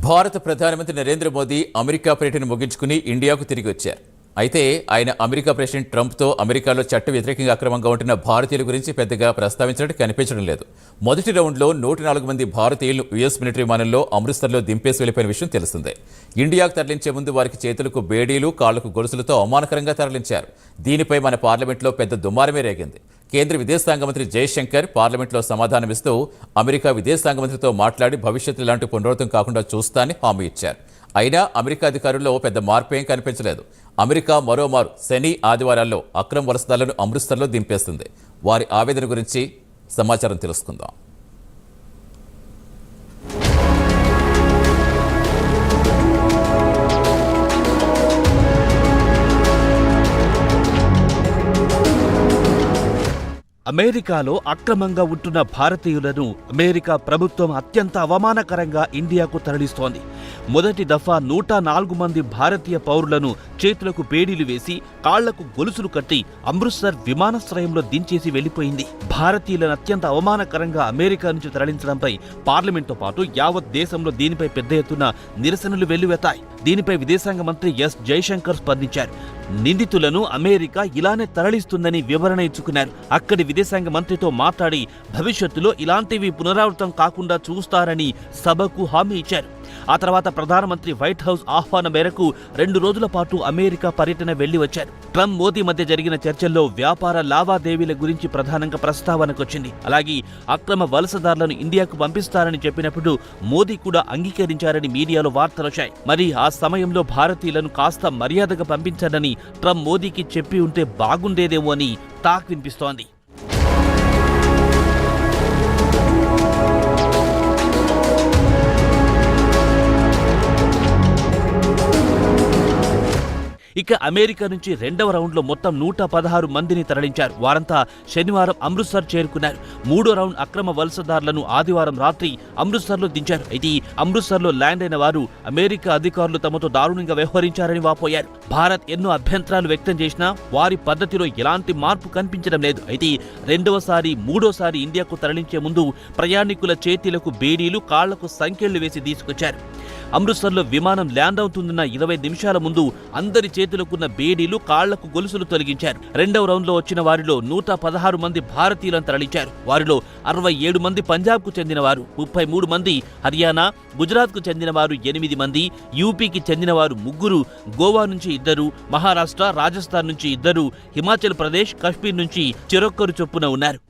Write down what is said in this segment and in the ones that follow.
భారత ప్రధానమంత్రి నరేంద్ర మోదీ అమెరికా పర్యటన ముగించుకుని ఇండియాకు తిరిగి వచ్చారు. అయితే ఆయన అమెరికా ప్రెసిడెంట్ ట్రంప్తో అమెరికాలో చట్ట వ్యతిరేకంగా అక్రమంగా ఉంటున్న భారతీయుల గురించి పెద్దగా ప్రస్తావించినట్టు కనిపించడం లేదు. మొదటి రౌండ్లో 104 మంది భారతీయులు యుఎస్ మిలిటరీ విమానంలో అమృత్సర్లో దింపేసి వెళ్లిపోయిన విషయం తెలిసిందే. ఇండియాకు తరలించే ముందు వారికి చేతులకు బేడీలు, కాళ్లకు గొలుసులతో అవమానకరంగా తరలించారు. దీనిపై మన పార్లమెంట్లో పెద్ద దుమారమే రేగింది. కేంద్ర విదేశాంగ మంత్రి జయశంకర్ పార్లమెంట్లో సమాధానమిస్తూ అమెరికా విదేశాంగ మంత్రితో మాట్లాడి భవిష్యత్తు ఇలాంటి పునరావృతం కాకుండా చూస్తానని హామీ ఇచ్చారు. అయినా అమెరికా అధికారుల్లో పెద్ద మార్పేం కనిపించలేదు. అమెరికా మరోమారు శని, ఆదివారాల్లో అక్రమ వలసదారులను అమృత్సర్లో దింపేస్తుంది. వారి ఆవేదన గురించి సమాచారం తెలుసుకుందాం. అమెరికాలో అక్రమంగా ఉంటున్న భారతీయులను అమెరికా ప్రభుత్వం అత్యంత అవమానకరంగా ఇండియాకు తరలిస్తోంది. మొదటి దఫా 104 మంది భారతీయ పౌరులను చేతులకు బేడీలు వేసి కాళ్లకు గొలుసులు కట్టి అమృత్సర్ విమానాశ్రయంలో దించేసి వెళ్లిపోయింది. భారతీయులను అత్యంత అవమానకరంగా అమెరికా నుంచి తరలించడంపై పార్లమెంట్తో పాటు యావత్ దేశంలో దీనిపై పెద్ద ఎత్తున నిరసనలు వెల్లువెత్తాయి. దీనిపై విదేశాంగ మంత్రి ఎస్ జయశంకర్ స్పందించారు. నిందితులను అమెరికా ఇలానే తరలిస్తుందని వివరణ ఇచ్చుకున్నారు. అక్కడి విదేశాంగ మంత్రితో మాట్లాడి భవిష్యత్తులో ఇలాంటివి పునరావృతం కాకుండా చూస్తారని సభకు హామీ ఇచ్చారు. ఆ తర్వాత ప్రధానమంత్రి వైట్ హౌస్ ఆహ్వానం మేరకు 2 రోజుల పాటు అమెరికా పర్యటన వెళ్లి వచ్చారు. ట్రంప్, మోదీ మధ్య జరిగిన చర్చల్లో వ్యాపార లావాదేవీల గురించి ప్రధానంగా ప్రస్తావనకొచ్చింది. అలాగే అక్రమ వలసదారులను ఇండియాకు పంపిస్తారని చెప్పినప్పుడు మోదీ కూడా అంగీకరించారని మీడియాలో వార్తలొచ్చాయి. మరి ఆ సమయంలో భారతీయులను కాస్త మర్యాదగా పంపించారని ట్రంప్ మోదీకి చెప్పి ఉంటే బాగుండేదేమో అని టాక్ వినిపిస్తోంది. ఇక అమెరికా నుంచి 2వ రౌండ్లో మొత్తం 116 మందిని తరలించారు. వారంతా శనివారం అమృత్సర్ చేరుకున్నారు. 3వ రౌండ్ అక్రమ వలసదారులను ఆదివారం రాత్రి అమృత్సర్లో దించారు. అయితే అమృత్సర్లో ల్యాండ్ అయిన వారు అమెరికా అధికారులు తమతో దారుణంగా వ్యవహరించారని వాపోయారు. భారత్ ఎన్నో అభ్యంతరాలు వ్యక్తం చేసినా వారి పద్ధతిలో ఎలాంటి మార్పు కనిపించడం లేదు. అయితే 2వసారి, 3వసారి ఇండియాకు తరలించే ముందు ప్రయాణికుల చేతులకు బేడీలు, కాళ్లకు సంకెళ్లు వేసి తీసుకొచ్చారు. అమృత్సర్లో విమానం ల్యాండ్ అవుతుందన్న 20 నిమిషాల ముందు అందరి చేతులకున్న బేడీలు, కాళ్లకు గొలుసులు తొలగించారు. 2వ రౌండ్లో వచ్చిన వారిలో 116 మంది భారతీయులను తరలించారు. వారిలో 67 మంది పంజాబ్కు చెందినవారు, 33 మంది హర్యానా, గుజరాత్కు చెందినవారు 8 మంది, యూపీకి చెందినవారు 3, గోవా నుంచి 2, మహారాష్ట్ర, రాజస్థాన్ నుంచి 2, హిమాచల్ ప్రదేశ్, కశ్మీర్ నుంచి చెరొక్కరు చొప్పున ఉన్నారు.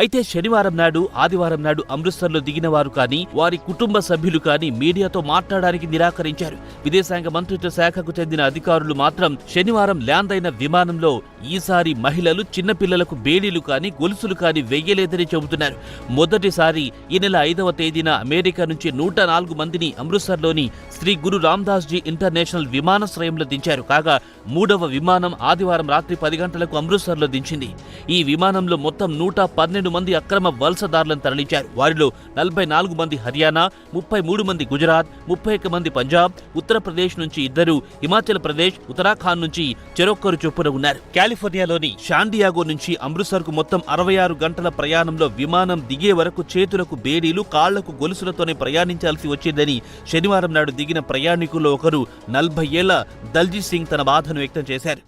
అయితే శనివారం నాడు, ఆదివారం నాడు అమృత్సర్లో దిగిన వారు కానీ, వారి కుటుంబ సభ్యులు కానీ మీడియాతో మాట్లాడడానికి నిరాకరించారు. విదేశాంగ మంత్రిత్వ శాఖకు చెందిన అధికారులు మాత్రం శనివారం ల్యాండ్ అయిన విమానంలో ఈసారి మహిళలు, చిన్నపిల్లలకు బేడీలు కానీ, గొలుసులు కానీ వెయ్యలేదని చెబుతున్నారు. మొదటిసారి ఈ నెల 5వ తేదీన అమెరికా నుంచి 104 మందిని అమృత్సర్లోని శ్రీ గురు రామ్దాస్ జీ ఇంటర్నేషనల్ విమానాశ్రయంలో దించారు. కాగా 3వ విమానం ఆదివారం రాత్రి 10 గంటలకు అమృత్సర్లో దించింది. ఈ విమానంలో మొత్తం 112 మంది అక్రమ వలసదారులను తరలించారు. వారిలో 44 మంది హర్యానా, 33 మంది గుజరాత్, 31 మంది పంజాబ్, ఉత్తరప్రదేశ్ నుంచి 2, హిమాచల్ ప్రదేశ్, ఉత్తరాఖండ్ నుంచి చెరొక్కరు చొప్పున ఉన్నారు. కాలిఫోర్నియాలోని శాండియాగో నుంచి అమృత్సర్కు మొత్తం 66 గంటల ప్రయాణంలో విమానం దిగే వరకు చేతులకు బేడీలు, కాళ్లకు గొలుసులతోనే ప్రయాణించాల్సి వచ్చిందని శనివారం నాడు దిగిన ప్రయాణికుల్లో ఒకరు 40 ఏళ్ల దల్జీత్ సింగ్ తన బాధను వ్యక్తం చేశారు.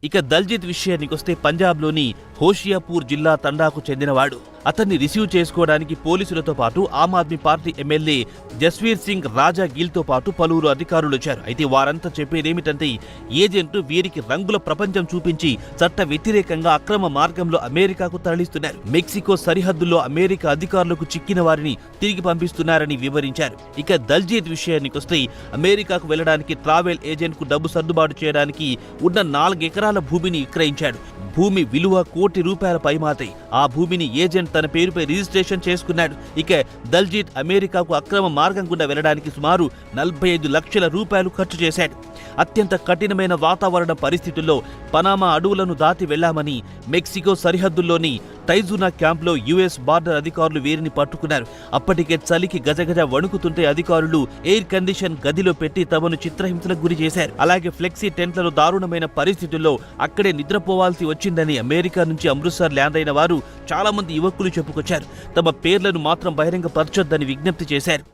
ఇక దల్జీత్ విషయానికొస్తే పంజాబ్లోని హోషియాపూర్ జిల్లా తండాకు చెందినవాడు. అతన్ని రిసీవ్ చేసుకోవడానికి పోలీసులతో పాటు ఆమ్ ఆద్మీ పార్టీ ఎమ్మెల్యే జస్వీర్ సింగ్ రాజా గిల్తో పాటు పలువురు అధికారులు వచ్చారు. అయితే వారంతా చెప్పేదేమిటంటే ఏజెంట్లు వీరికి రంగుల ప్రపంచం చూపించి చట్ట వ్యతిరేకంగా అక్రమ మార్గంలో అమెరికాకు తరలిస్తున్నారు. మెక్సికో సరిహద్దుల్లో అమెరికా అధికారులకు చిక్కిన వారిని తిరిగి పంపిస్తున్నారని వివరించారు. ఇక దల్జీత్ విషయానికొస్తే అమెరికాకు వెళ్లడానికి ట్రావెల్ ఏజెంట్ కు డబ్బు సర్దుబాటు చేయడానికి ఉన్న 4 ఎకరాల భూమిని విక్రయించాడు. భూమి విలువ ₹1,00,00,000 పైమాటే. ఆ భూమిని ఏజెంట్ తన పేరుపై రిజిస్ట్రేషన్ చేసుకున్నాడు. ఇక దల్జీత్ అమెరికాకు అక్రమ మార్గం గుండా వెళ్లడానికి సుమారు ₹45 లక్షల ఖర్చు చేశాడు. అత్యంత కఠినమైన వాతావరణ పరిస్థితుల్లో పనామా అడవులను దాటి వెళ్లామని మెక్సికో సరిహద్దుల్లోని టైజునా క్యాంప్లో యుఎస్ బార్డర్ అధికారులు వీరిని పట్టుకున్నారు. అప్పటికే చలికి గజగజ వణుకుతుంటే అధికారులు ఎయిర్ కండిషన్ గదిలో పెట్టి తమను చిత్రహింసలకు గురి చేశారు. అలాగే ఫ్లెక్సీ టెంట్లలో దారుణమైన పరిస్థితుల్లో అక్కడే నిద్రపోవాల్సి వచ్చిందని అమెరికా నుంచి అమృత్సర్ ల్యాండ్ అయిన వారు చాలా మంది యువకులు చెప్పుకొచ్చారు. తమ పేర్లను మాత్రం బహిరంగపరచొద్దని విజ్ఞప్తి చేశారు.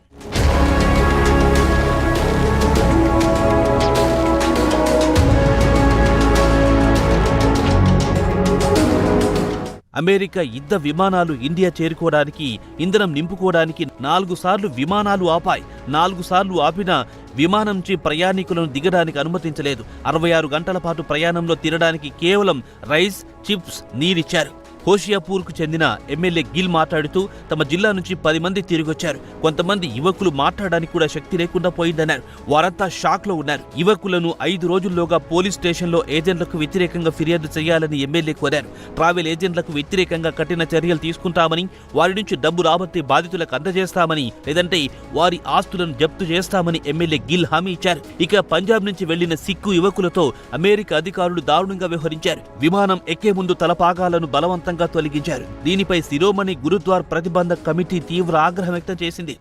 అమెరికా యుద్ధ విమానాలు ఇండియా చేరుకోవడానికి, ఇంధనం నింపుకోవడానికి 4 సార్లు విమానాలు ఆపాయి. 4 సార్లు ఆపినా విమానం నుంచి ప్రయాణికులను దిగడానికి అనుమతించలేదు. 66 గంటల పాటు ప్రయాణంలో తినడానికి కేవలం రైస్, చిప్స్, నీరిచ్చారు. హోషియాపూర్కు చెందిన ఎమ్మెల్యే గిల్ మాట్లాడుతూ తమ జిల్లా నుంచి 10 మంది తిరిగొచ్చారు. కొంతమంది యువకులు మాట్లాడడానికి కూడా శక్తి లేకుండా పోయిందన్నారు. వారంతా షాక్ లో ఉన్నారు. యువకులను 5 రోజుల్లోగా పోలీస్ స్టేషన్లో ఏజెంట్లకు వ్యతిరేకంగా ఫిర్యాదు చేయాలని ఎమ్మెల్యే కోరారు. ట్రావెల్ ఏజెంట్లకు వ్యతిరేకంగా కఠిన చర్యలు తీసుకుంటామని, వారి నుంచి డబ్బు రాబట్టి బాధితులకు అందజేస్తామని, లేదంటే వారి ఆస్తులను జప్తు చేస్తామని ఎమ్మెల్యే గిల్ హామీ ఇచ్చారు. ఇక పంజాబ్ నుంచి వెళ్లిన సిక్కు యువకులతో అమెరికా అధికారులు దారుణంగా వ్యవహరించారు. విమానం ఎక్కే ముందు తలపాగాలను బలవంతంగా తొలగించారు. దీనిపై శిరోమణి గురుద్వార్ ప్రతిబంధక కమిటీ తీవ్ర ఆగ్రహం వ్యక్తం చేసింది.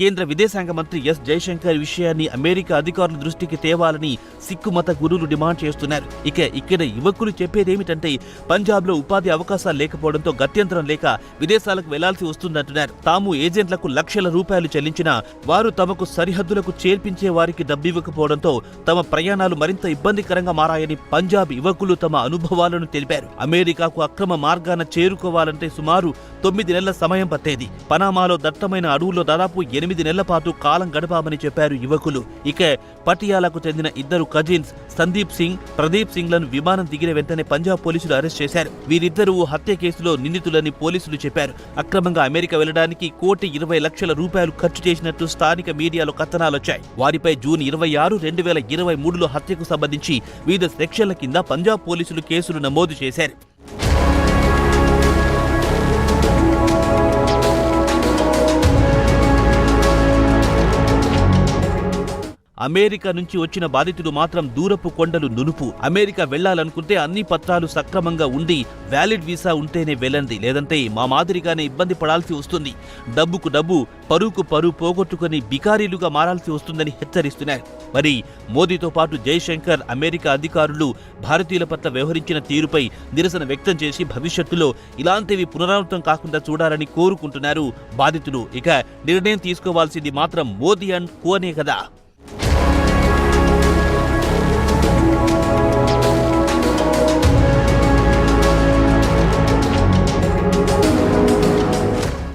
కేంద్ర విదేశాంగ మంత్రి ఎస్ జయశంకర్ విషయాన్ని అమెరికా అధికారుల దృష్టికి తేవాలని సిక్కు మత గురువులు డిమాండ్ చేస్తున్నారు. ఇక ఇక్కడ యువకులు చెప్పేదేమిటంటే పంజాబ్లో ఉపాధి అవకాశాలు లేకపోవడంతో గత్యంతరం లేక విదేశాలకు వెళ్లాల్సి వస్తుందంటున్నారు. తాము ఏజెంట్లకు లక్షల రూపాయలు చెల్లించినా వారు తమకు సరిహద్దులకు చేర్పించే వారికి డబ్బివ్వకపోవడంతో తమ ప్రయాణాలు మరింత ఇబ్బందికరంగా మారాయని పంజాబ్ యువకులు తమ అనుభవాలను తెలిపారు. అమెరికాకు అక్రమ మార్గాన చేరుకోవాలంటే సుమారు 9 నెలల సమయం పట్టేది. పనామాలో దట్టమైన అడవుల్లో దాదాపు 8 నెలల పాటు కాలం గడపామని చెప్పారు యువకులు. ఇక పటియాలకు చెందిన 2 కజిన్స్ సందీప్ సింగ్, ప్రదీప్ సింగ్ లను విమానం దిగిన వెంటనే పంజాబ్ పోలీసులు అరెస్ట్ చేశారు. వీరిద్దరూ హత్య కేసులో నిందితులని పోలీసులు చెప్పారు. అక్రమంగా అమెరికా వెళ్లడానికి ₹1,20,00,000 ఖర్చు చేసినట్టు స్థానిక మీడియాలో కథనాలొచ్చాయి. వారిపై జూన్ 26, 2023లో హత్యకు సంబంధించి వివిధ సెక్షన్ల కింద పంజాబ్ పోలీసులు కేసులు నమోదు చేశారు. అమెరికా నుంచి వచ్చిన బాధితుడు మాత్రం దూరపు కొండలు నునుపు. అమెరికా వెళ్లాలనుకుంటే అన్ని పత్రాలు సక్రమంగా ఉండి వ్యాలిడ్ వీసా ఉంటేనే వెళ్ళండి, లేదంటే మా మాదిరిగానే ఇబ్బంది పడాల్సి వస్తుంది. డబ్బుకు డబ్బు, పరువుకు పరువు పోగొట్టుకుని బికారీలుగా మారాల్సి వస్తుందని హెచ్చరిస్తున్నారు. మరి మోదీతో పాటు జయశంకర్ అమెరికా అధికారులు భారతీయుల పట్ల వ్యవహరించిన తీరుపై నిరసన వ్యక్తం చేసి భవిష్యత్తులో ఇలాంటివి పునరావృతం కాకుండా చూడాలని కోరుకుంటున్నారు బాధితులు. ఇక నిర్ణయం తీసుకోవాల్సింది మాత్రం మోదీ అండ్ కోనే కదా.